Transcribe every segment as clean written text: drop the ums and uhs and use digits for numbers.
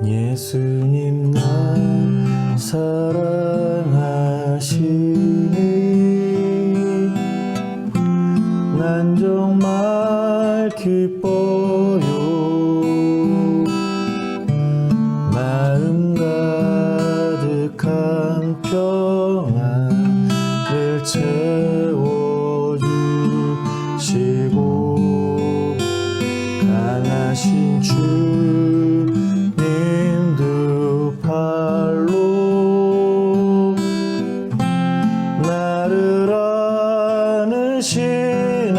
예수님 나 사랑하시니 난 정말 기뻐요. 마음 가득한 평안을 채워주시고 강하신 주님 두 팔로 나를 안으시네.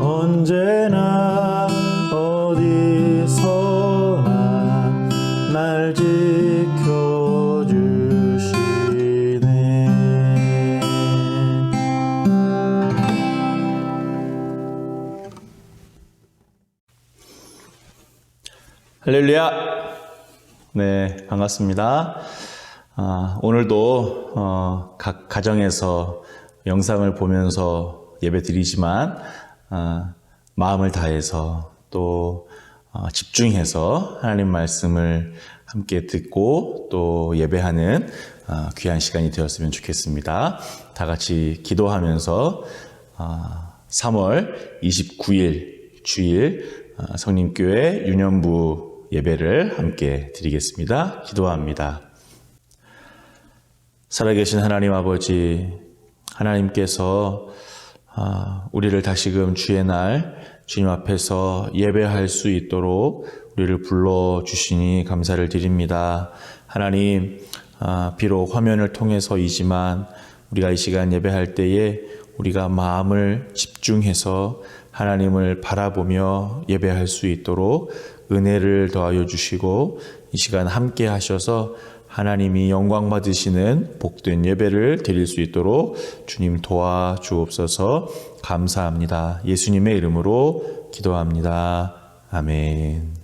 언제나 어디서나 날 지켜주시네. 할렐루야. 네, 반갑습니다. 오늘도 각 가정에서 영상을 보면서 예배 드리지만 마음을 다해서 또 집중해서 하나님 말씀을 함께 듣고 또 예배하는 귀한 시간이 되었으면 좋겠습니다. 다 같이 기도하면서 3월 29일 주일 성림교회 유년부 예배를 함께 드리겠습니다. 기도합니다. 살아계신 하나님 아버지, 하나님께서 우리를 다시금 주의 날 주님 앞에서 예배할 수 있도록 우리를 불러주시니 감사를 드립니다. 하나님, 비록 화면을 통해서이지만 우리가 이 시간 예배할 때에 우리가 마음을 집중해서 하나님을 바라보며 예배할 수 있도록 은혜를 더하여 주시고 이 시간 함께 하셔서 하나님이 영광 받으시는 복된 예배를 드릴 수 있도록 주님 도와주옵소서. 감사합니다. 예수님의 이름으로 기도합니다. 아멘.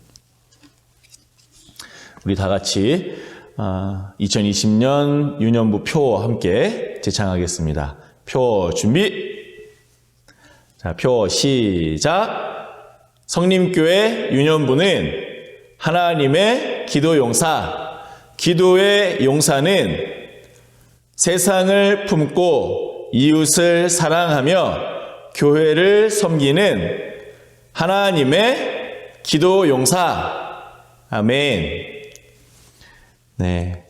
우리 다 같이 2020년 유년부 표 함께 제창하겠습니다. 표 준비. 자, 표 시작. 성림교회 유년부는 하나님의 기도 용사, 기도의 용사는 세상을 품고 이웃을 사랑하며 교회를 섬기는 하나님의 기도 용사. 아멘. 네,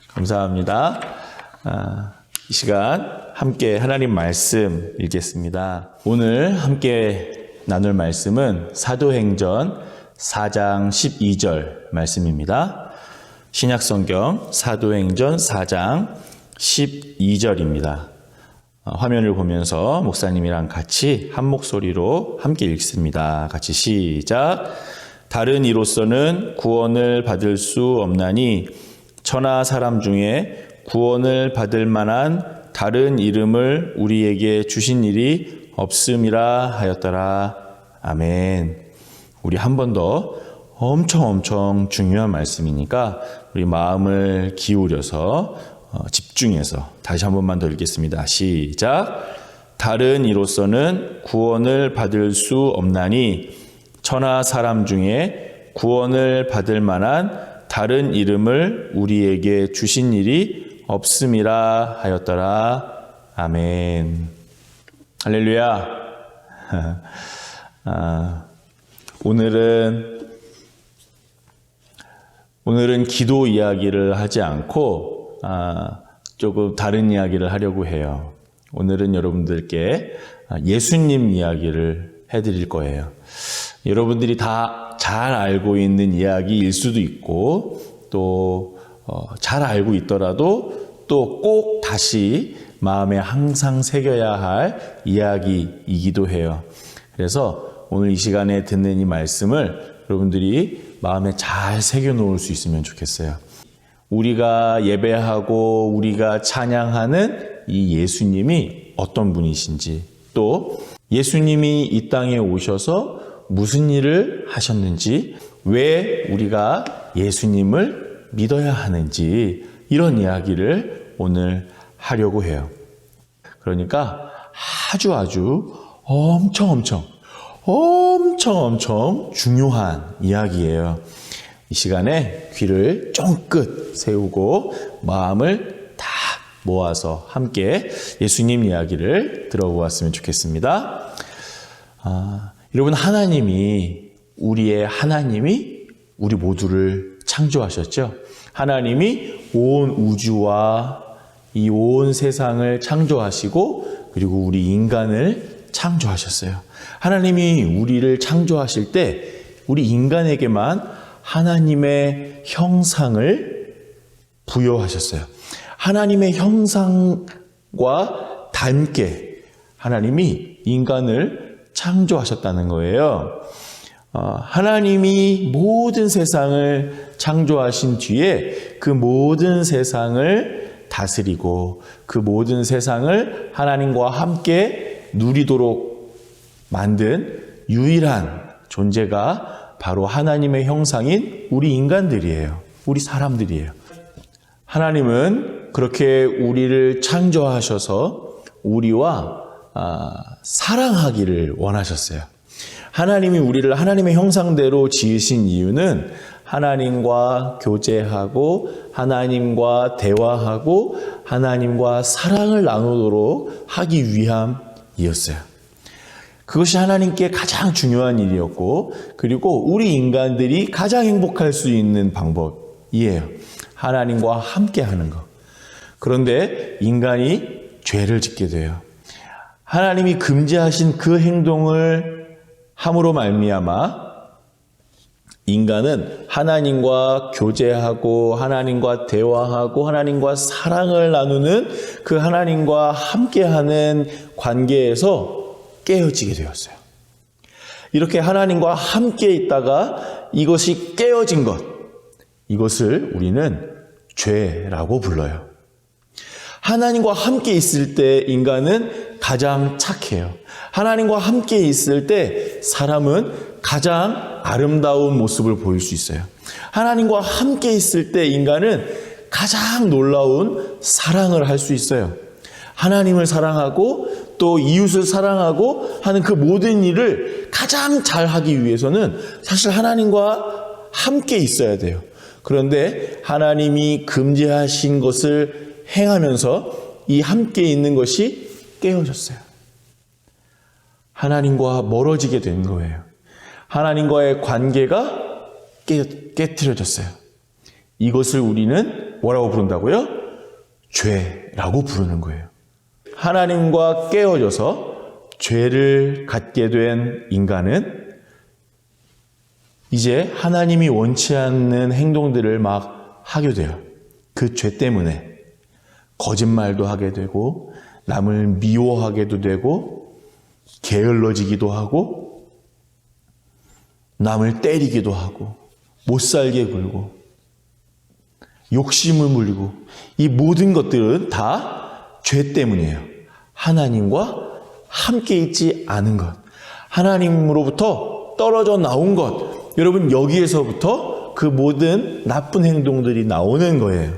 감사합니다. 이 시간 함께 하나님 말씀 읽겠습니다. 오늘 함께 나눌 말씀은 사도행전 4장 12절 말씀입니다. 신약성경 사도행전 4장 12절입니다. 화면을 보면서 목사님이랑 같이 한 목소리로 함께 읽습니다. 같이 시작. 다른 이로서는 구원을 받을 수 없나니 천하 사람 중에 구원을 받을 만한 다른 이름을 우리에게 주신 일이 없음이라 하였더라. 아멘. 우리 한 번 더 엄청 중요한 말씀이니까 우리 마음을 기울여서 집중해서 다시 한 번만 더 읽겠습니다. 시작. 다른 이로서는 구원을 받을 수 없나니 천하 사람 중에 구원을 받을 만한 다른 이름을 우리에게 주신 일이 없음이라 하였더라. 아멘. 할렐루야. 오늘은 기도 이야기를 하지 않고 조금 다른 이야기를 하려고 해요. 오늘은 여러분들께 예수님 이야기를 해드릴 거예요. 여러분들이 다 잘 알고 있는 이야기일 수도 있고 또 잘 알고 있더라도 또 꼭 다시 마음에 항상 새겨야 할 이야기이기도 해요. 그래서 오늘 이 시간에 듣는 이 말씀을 여러분들이 마음에 잘 새겨놓을 수 있으면 좋겠어요. 우리가 예배하고 우리가 찬양하는 이 예수님이 어떤 분이신지, 또 예수님이 이 땅에 오셔서 무슨 일을 하셨는지, 왜 우리가 예수님을 믿어야 하는지, 이런 이야기를 오늘 하려고 해요. 그러니까 아주 엄청 엄청 중요한 이야기예요. 이 시간에 귀를 쫑긋 세우고 마음을 다 모아서 함께 예수님 이야기를 들어보았으면 좋겠습니다. 여러분, 하나님이 우리 모두를 창조하셨죠. 하나님이 온 우주와 이 온 세상을 창조하시고 그리고 우리 인간을 창조하셨어요. 하나님이 우리를 창조하실 때 우리 인간에게만 하나님의 형상을 부여하셨어요. 하나님의 형상과 닮게 하나님이 인간을 창조하셨다는 거예요. 하나님이 모든 세상을 창조하신 뒤에 그 모든 세상을 다스리고 그 모든 세상을 하나님과 함께 누리도록 만든 유일한 존재가 바로 하나님의 형상인 우리 인간들이에요. 우리 사람들이에요. 하나님은 그렇게 우리를 창조하셔서 우리와 사랑하기를 원하셨어요. 하나님이 우리를 하나님의 형상대로 지으신 이유는 하나님과 교제하고 하나님과 대화하고 하나님과 사랑을 나누도록 하기 위함이었어요. 그것이 하나님께 가장 중요한 일이었고, 그리고 우리 인간들이 가장 행복할 수 있는 방법이에요. 하나님과 함께 하는 것. 그런데 인간이 죄를 짓게 돼요. 하나님이 금지하신 그 행동을 함으로 말미암아 인간은 하나님과 교제하고 하나님과 대화하고 하나님과 사랑을 나누는 그 하나님과 함께하는 관계에서 깨어지게 되었어요. 이렇게 하나님과 함께 있다가 이것이 깨어진 것, 이것을 우리는 죄라고 불러요. 하나님과 함께 있을 때 인간은 가장 착해요. 하나님과 함께 있을 때 사람은 가장 아름다운 모습을 보일 수 있어요. 하나님과 함께 있을 때 인간은 가장 놀라운 사랑을 할 수 있어요. 하나님을 사랑하고 또 이웃을 사랑하고 하는 그 모든 일을 가장 잘하기 위해서는 사실 하나님과 함께 있어야 돼요. 그런데 하나님이 금지하신 것을 행하면서 이 함께 있는 것이 깨어졌어요. 하나님과 멀어지게 된 거예요. 하나님과의 관계가 깨트려졌어요. 이것을 우리는 뭐라고 부른다고요? 죄라고 부르는 거예요. 하나님과 깨어져서 죄를 갖게 된 인간은 이제 하나님이 원치 않는 행동들을 막 하게 돼요. 그 죄 때문에 거짓말도 하게 되고 남을 미워하게도 되고 게을러지기도 하고 남을 때리기도 하고 못살게 굴고 욕심을 부리고 이 모든 것들은 다 죄 때문이에요. 하나님과 함께 있지 않은 것, 하나님으로부터 떨어져 나온 것, 여러분 여기에서부터 그 모든 나쁜 행동들이 나오는 거예요.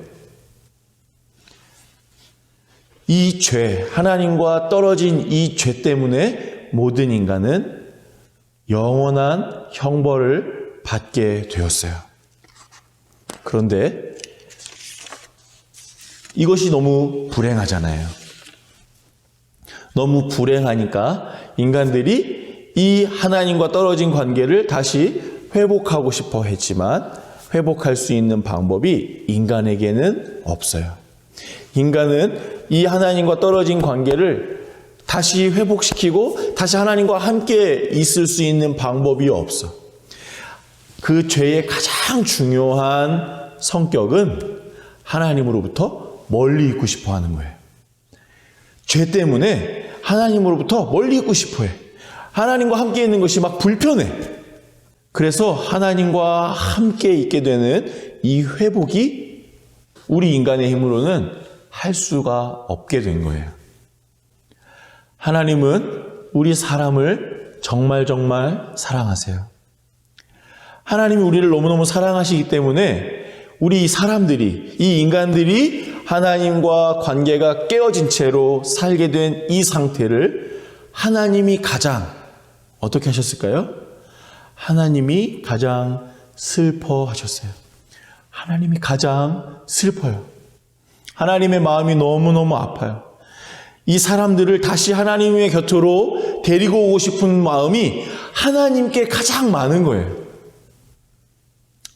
이 죄, 하나님과 떨어진 이 죄 때문에 모든 인간은 영원한 형벌을 받게 되었어요. 그런데 이것이 너무 불행하잖아요. 너무 불행하니까 인간들이 이 하나님과 떨어진 관계를 다시 회복하고 싶어 했지만 회복할 수 있는 방법이 인간에게는 없어요. 인간은 이 하나님과 떨어진 관계를 다시 회복시키고 다시 하나님과 함께 있을 수 있는 방법이 없어. 그 죄의 가장 중요한 성격은 하나님으로부터 멀리 있고 싶어 하는 거예요. 죄 때문에 하나님으로부터 멀리 있고 싶어 해. 하나님과 함께 있는 것이 막 불편해. 그래서 하나님과 함께 있게 되는 이 회복이 우리 인간의 힘으로는 할 수가 없게 된 거예요. 하나님은 우리 사람을 정말 사랑하세요. 하나님이 우리를 너무너무 사랑하시기 때문에 우리 사람들이, 이 인간들이 하나님과 관계가 깨어진 채로 살게 된 이 상태를 하나님이 가장 어떻게 하셨을까요? 하나님이 가장 슬퍼하셨어요. 하나님이 가장 슬퍼요. 하나님의 마음이 너무너무 아파요. 이 사람들을 다시 하나님의 곁으로 데리고 오고 싶은 마음이 하나님께 가장 많은 거예요.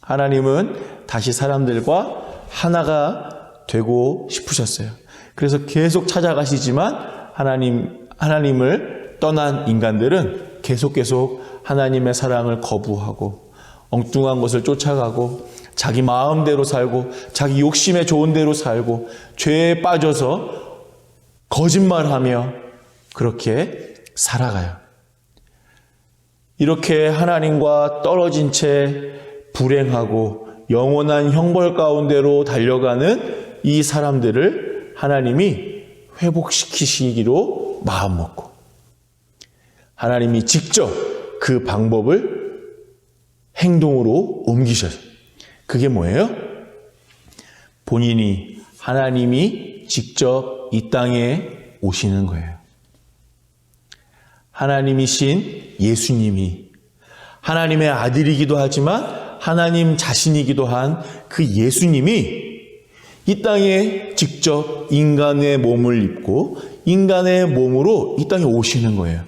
하나님은 다시 사람들과 하나가 되고 싶으셨어요. 그래서 계속 찾아가시지만 하나님을 떠난 인간들은 계속 하나님의 사랑을 거부하고 엉뚱한 것을 쫓아가고 자기 마음대로 살고 자기 욕심에 좋은 대로 살고 죄에 빠져서 거짓말하며 그렇게 살아가요. 이렇게 하나님과 떨어진 채 불행하고 영원한 형벌 가운데로 달려가는 이 사람들을 하나님이 회복시키시기로 마음먹고 하나님이 직접 그 방법을 행동으로 옮기셔요. 그게 뭐예요? 본인이 하나님이 직접 이 땅에 오시는 거예요. 하나님이신 예수님이 하나님의 아들이기도 하지만 하나님 자신이기도 한 그 예수님이 이 땅에 직접 인간의 몸을 입고 인간의 몸으로 이 땅에 오시는 거예요.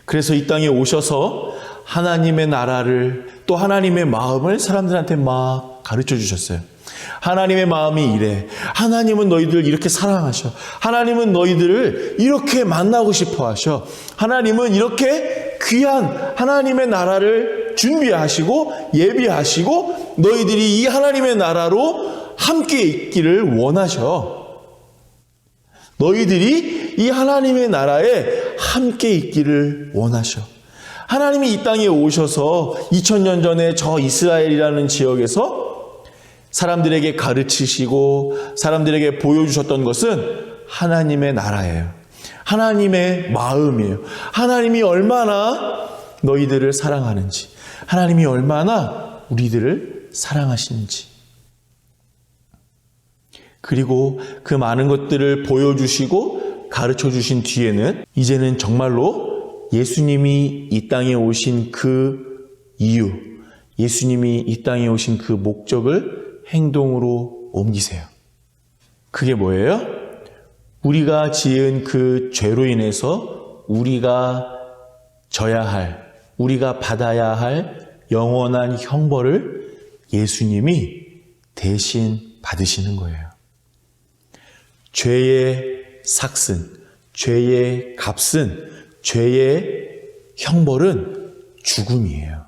그래서 이 땅에 오셔서 하나님의 나라를 또 하나님의 마음을 사람들한테 막 가르쳐 주셨어요. 하나님의 마음이 이래. 하나님은 너희들을 이렇게 사랑하셔. 하나님은 너희들을 이렇게 만나고 싶어 하셔. 하나님은 이렇게 귀한 하나님의 나라를 준비하시고 예비하시고 너희들이 이 하나님의 나라로 함께 있기를 원하셔. 너희들이 이 하나님의 나라에 함께 있기를 원하셔. 하나님이 이 땅에 오셔서 2000년 전에 저 이스라엘이라는 지역에서 사람들에게 가르치시고 사람들에게 보여주셨던 것은 하나님의 나라예요. 하나님의 마음이에요. 하나님이 얼마나 너희들을 사랑하는지, 하나님이 얼마나 우리들을 사랑하시는지. 그리고 그 많은 것들을 보여주시고 가르쳐 주신 뒤에는 이제는 정말로 예수님이 이 땅에 오신 그 이유, 예수님이 이 땅에 오신 그 목적을 행동으로 옮기세요. 그게 뭐예요? 우리가 지은 그 죄로 인해서 우리가 져야 할, 우리가 받아야 할 영원한 형벌을 예수님이 대신 받으시는 거예요. 죄의 삭슨, 죄의 값은, 죄의 형벌은 죽음이에요.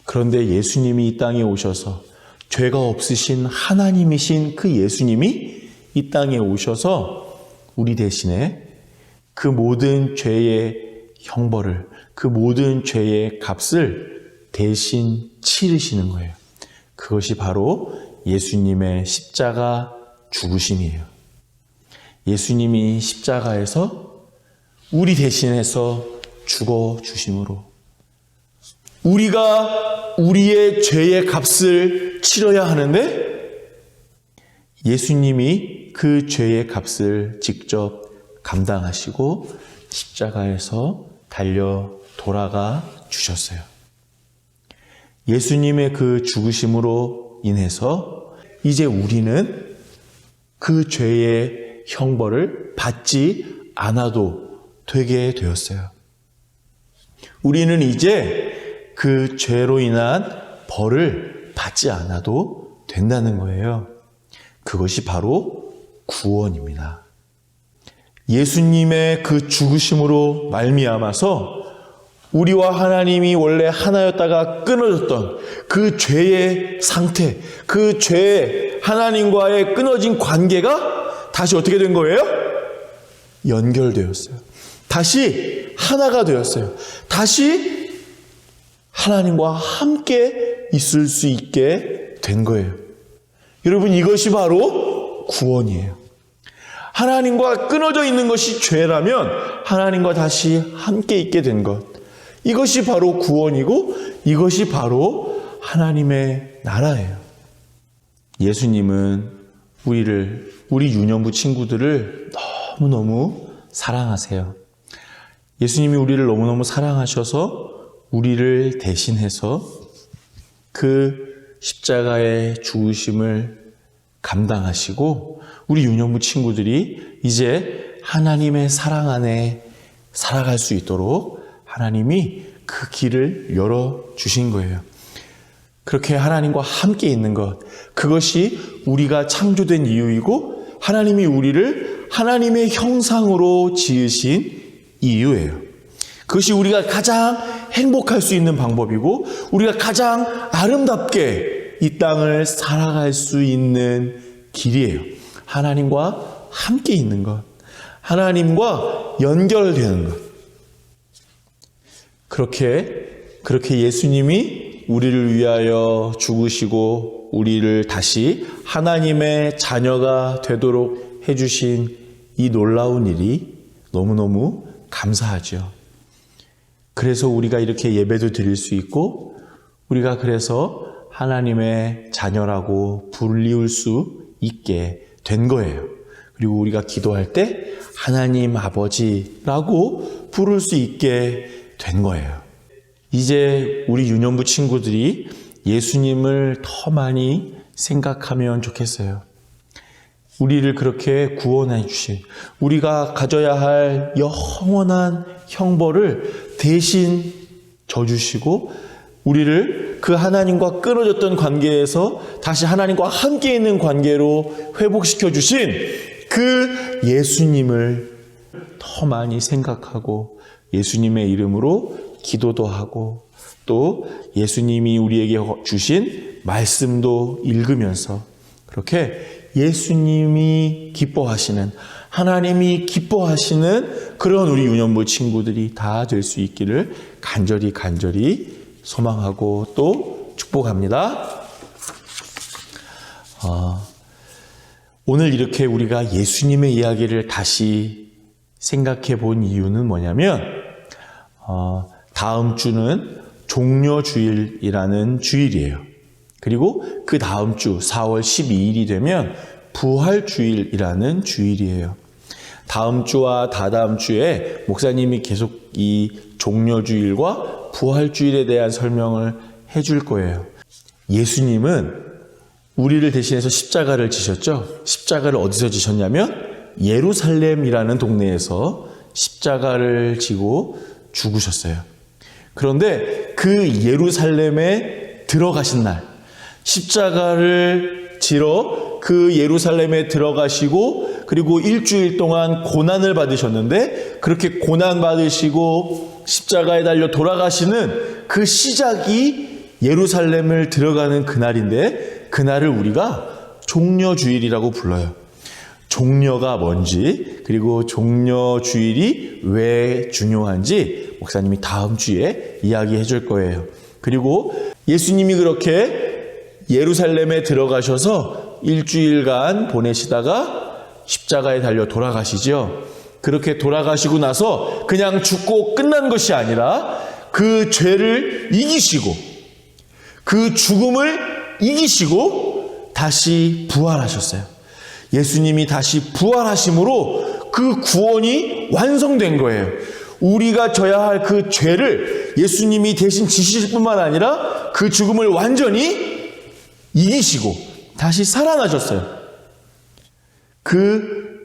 그런데 예수님이 이 땅에 오셔서 죄가 없으신 하나님이신 그 예수님이 이 땅에 오셔서 우리 대신에 그 모든 죄의 형벌을, 그 모든 죄의 값을 대신 치르시는 거예요. 그것이 바로 예수님의 십자가 죽으심이에요. 예수님이 십자가에서 우리 대신해서 죽어주심으로 우리가 우리의 죄의 값을 치러야 하는데 예수님이 그 죄의 값을 직접 감당하시고 십자가에서 달려 돌아가 주셨어요. 예수님의 그 죽으심으로 인해서 이제 우리는 그 죄의 형벌을 받지 않아도 되게 되었어요. 우리는 이제 그 죄로 인한 벌을 받지 않아도 된다는 거예요. 그것이 바로 구원입니다. 예수님의 그 죽으심으로 말미암아서 우리와 하나님이 원래 하나였다가 끊어졌던 그 죄의 상태, 그 죄의 하나님과의 끊어진 관계가 다시 어떻게 된 거예요? 연결되었어요. 다시 하나가 되었어요. 다시 하나님과 함께 있을 수 있게 된 거예요. 여러분, 이것이 바로 구원이에요. 하나님과 끊어져 있는 것이 죄라면 하나님과 다시 함께 있게 된 것. 이것이 바로 구원이고 이것이 바로 하나님의 나라예요. 예수님은 우리 유년부 친구들을 너무너무 사랑하세요. 예수님이 우리를 너무너무 사랑하셔서 우리를 대신해서 그 십자가의 죽으심을 감당하시고 우리 유년부 친구들이 이제 하나님의 사랑 안에 살아갈 수 있도록 하나님이 그 길을 열어주신 거예요. 그렇게 하나님과 함께 있는 것, 그것이 우리가 창조된 이유이고 하나님이 우리를 하나님의 형상으로 지으신 이유예요. 그것이 우리가 가장 행복할 수 있는 방법이고 우리가 가장 아름답게 이 땅을 살아갈 수 있는 길이에요. 하나님과 함께 있는 것, 하나님과 연결되는 것. 그렇게 예수님이 우리를 위하여 죽으시고 우리를 다시 하나님의 자녀가 되도록 해주신 이 놀라운 일이 너무너무 감사하죠. 그래서 우리가 이렇게 예배도 드릴 수 있고 우리가 그래서 하나님의 자녀라고 불리울 수 있게 된 거예요. 그리고 우리가 기도할 때 하나님 아버지라고 부를 수 있게 된 거예요. 이제 우리 유년부 친구들이 예수님을 더 많이 생각하면 좋겠어요. 우리를 그렇게 구원해 주신, 우리가 가져야 할 영원한 형벌을 대신 져주시고 우리를 그 하나님과 끊어졌던 관계에서 다시 하나님과 함께 있는 관계로 회복시켜 주신 그 예수님을 더 많이 생각하고 예수님의 이름으로 기도도 하고 또 예수님이 우리에게 주신 말씀도 읽으면서 그렇게 예수님이 기뻐하시는, 하나님이 기뻐하시는 그런 우리 유년부 친구들이 다 될 수 있기를 간절히 소망하고 또 축복합니다. 오늘 이렇게 우리가 예수님의 이야기를 다시 생각해 본 이유는 뭐냐면 다음 주는 종려주일이라는 주일이에요. 그리고 그 다음 주 4월 12일이 되면 부활주일이라는 주일이에요. 다음 주와 다다음 주에 목사님이 계속 이 종려주일과 부활주일에 대한 설명을 해줄 거예요. 예수님은 우리를 대신해서 십자가를 지셨죠. 십자가를 어디서 지셨냐면 예루살렘이라는 동네에서 십자가를 지고 죽으셨어요. 그런데 그 예루살렘에 들어가신 날, 십자가를 지러 그 예루살렘에 들어가시고 그리고 일주일 동안 고난을 받으셨는데 그렇게 고난 받으시고 십자가에 달려 돌아가시는 그 시작이 예루살렘을 들어가는 그날인데 그날을 우리가 종려주일이라고 불러요. 종려가 뭔지 그리고 종려주일이 왜 중요한지 목사님이 다음 주에 이야기해 줄 거예요. 그리고 예수님이 그렇게 예루살렘에 들어가셔서 일주일간 보내시다가 십자가에 달려 돌아가시죠. 그렇게 돌아가시고 나서 그냥 죽고 끝난 것이 아니라 그 죄를 이기시고 그 죽음을 이기시고 다시 부활하셨어요. 예수님이 다시 부활하심으로 그 구원이 완성된 거예요. 우리가 져야 할 그 죄를 예수님이 대신 지실 뿐만 아니라 그 죽음을 완전히 이기시고 다시 살아나셨어요. 그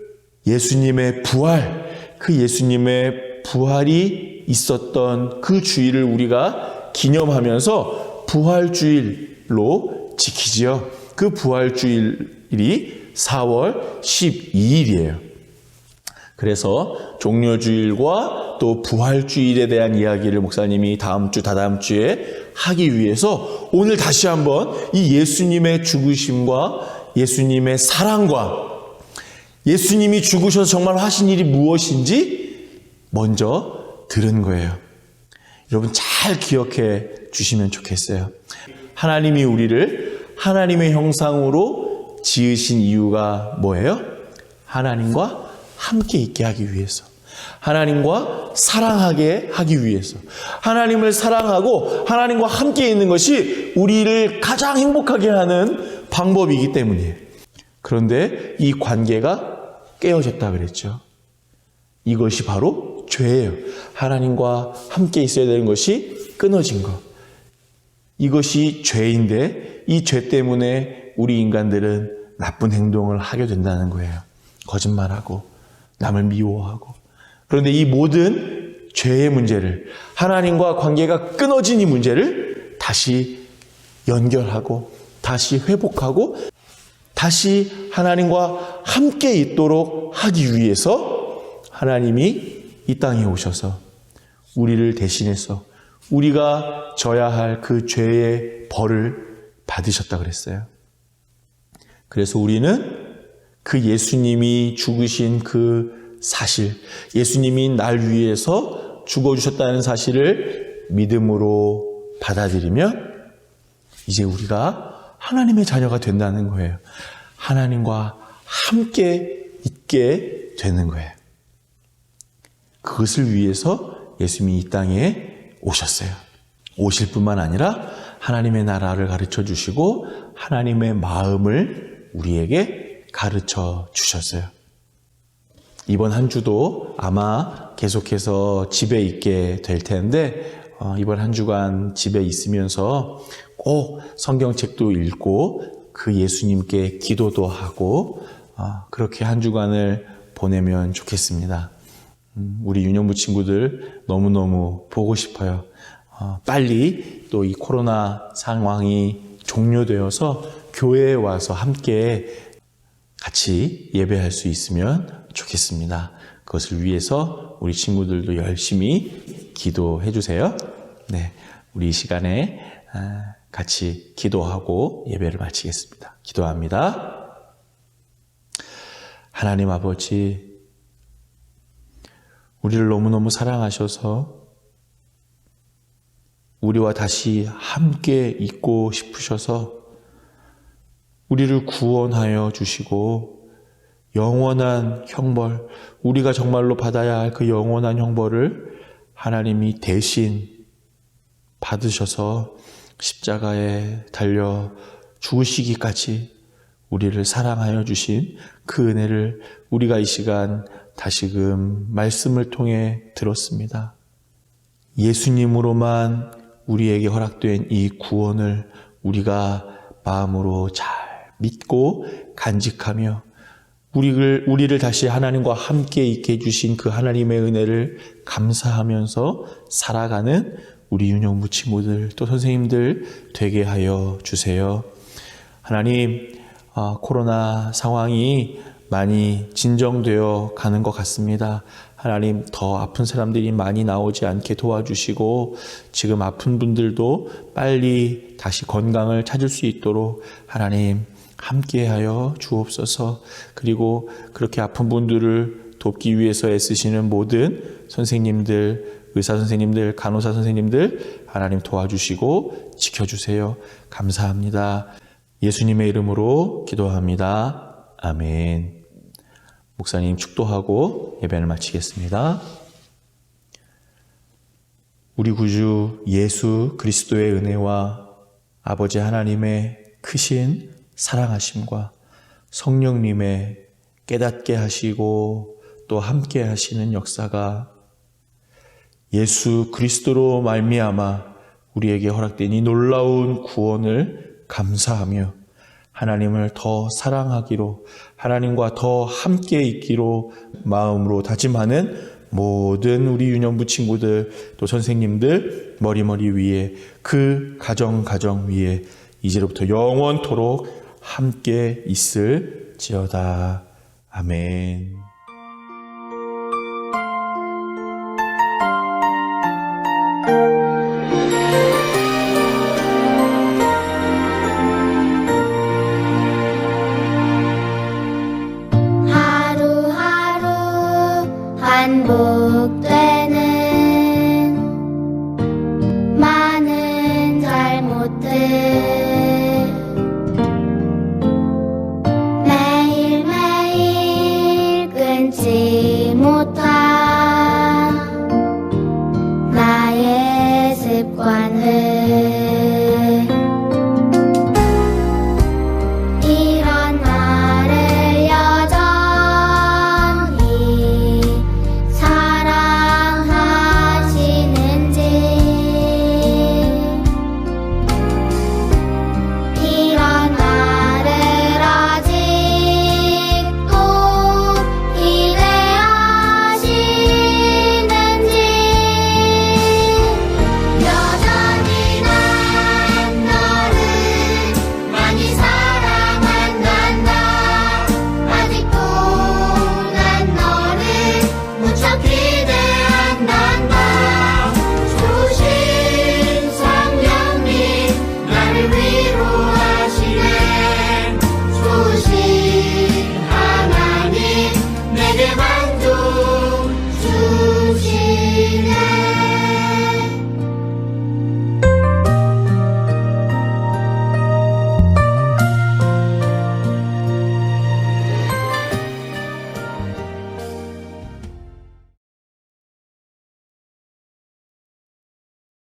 예수님의 부활, 그 예수님의 부활이 있었던 그 주일을 우리가 기념하면서 부활주일로 지키지요. 그 부활주일이 4월 12일이에요. 그래서 종려주일과 또 부활주일에 대한 이야기를 목사님이 다음 주, 다다음 주에 하기 위해서 오늘 다시 한번 이 예수님의 죽으심과 예수님의 사랑과 예수님이 죽으셔서 정말 하신 일이 무엇인지 먼저 들은 거예요. 여러분 잘 기억해 주시면 좋겠어요. 하나님이 우리를 하나님의 형상으로 지으신 이유가 뭐예요? 하나님과 함께 있게 하기 위해서, 하나님과 사랑하게 하기 위해서, 하나님을 사랑하고 하나님과 함께 있는 것이 우리를 가장 행복하게 하는 방법이기 때문이에요. 그런데 이 관계가 깨어졌다 그랬죠. 이것이 바로 죄예요. 하나님과 함께 있어야 되는 것이 끊어진 것. 이것이 죄인데 이 죄 때문에 우리 인간들은 나쁜 행동을 하게 된다는 거예요. 거짓말하고 남을 미워하고. 그런데 이 모든 죄의 문제를, 하나님과 관계가 끊어진 이 문제를 다시 연결하고 다시 회복하고 다시 하나님과 함께 있도록 하기 위해서 하나님이 이 땅에 오셔서 우리를 대신해서 우리가 져야 할 그 죄의 벌을 받으셨다 그랬어요. 그래서 우리는 그 예수님이 죽으신 그 사실, 예수님이 날 위해서 죽어주셨다는 사실을 믿음으로 받아들이면 이제 우리가 하나님의 자녀가 된다는 거예요. 하나님과 함께 있게 되는 거예요. 그것을 위해서 예수님이 이 땅에 오셨어요. 오실 뿐만 아니라 하나님의 나라를 가르쳐 주시고 하나님의 마음을 우리에게 가르쳐 주셨어요. 이번 한 주도 아마 계속해서 집에 있게 될 텐데 이번 한 주간 집에 있으면서 꼭 성경책도 읽고 그 예수님께 기도도 하고 그렇게 한 주간을 보내면 좋겠습니다. 우리 유년부 친구들 너무너무 보고 싶어요. 빨리 또 이 코로나 상황이 종료되어서 교회에 와서 함께 같이 예배할 수 있으면 좋겠습니다. 그것을 위해서 우리 친구들도 열심히 기도해 주세요. 네, 우리 이 시간에 같이 기도하고 예배를 마치겠습니다. 기도합니다. 하나님 아버지, 우리를 너무너무 사랑하셔서 우리와 다시 함께 있고 싶으셔서 우리를 구원하여 주시고 영원한 형벌, 우리가 정말로 받아야 할 그 영원한 형벌을 하나님이 대신 받으셔서 십자가에 달려 죽으시기까지 우리를 사랑하여 주신 그 은혜를 우리가 이 시간 다시금 말씀을 통해 들었습니다. 예수님으로만 우리에게 허락된 이 구원을 우리가 마음으로 잘 믿고 간직하며 우리를 다시 하나님과 함께 있게 해주신 그 하나님의 은혜를 감사하면서 살아가는 우리 유년부 친구들 또 선생님들 되게 하여 주세요. 하나님, 코로나 상황이 많이 진정되어 가는 것 같습니다. 하나님, 더 아픈 사람들이 많이 나오지 않게 도와주시고 지금 아픈 분들도 빨리 다시 건강을 찾을 수 있도록 하나님 함께하여 주옵소서. 그리고 그렇게 아픈 분들을 돕기 위해서 애쓰시는 모든 선생님들, 의사 선생님들, 간호사 선생님들 하나님 도와주시고 지켜주세요. 감사합니다. 예수님의 이름으로 기도합니다. 아멘. 목사님 축도하고 예배를 마치겠습니다. 우리 구주 예수 그리스도의 은혜와 아버지 하나님의 크신 사랑하심과 성령님의 깨닫게 하시고 또 함께 하시는 역사가 예수 그리스도로 말미암아 우리에게 허락된 이 놀라운 구원을 감사하며 하나님을 더 사랑하기로, 하나님과 더 함께 있기로 마음으로 다짐하는 모든 우리 유년부 친구들 또 선생님들 머리 위에 그 가정 위에 이제로부터 영원토록 함께 있을지어다. 아멘.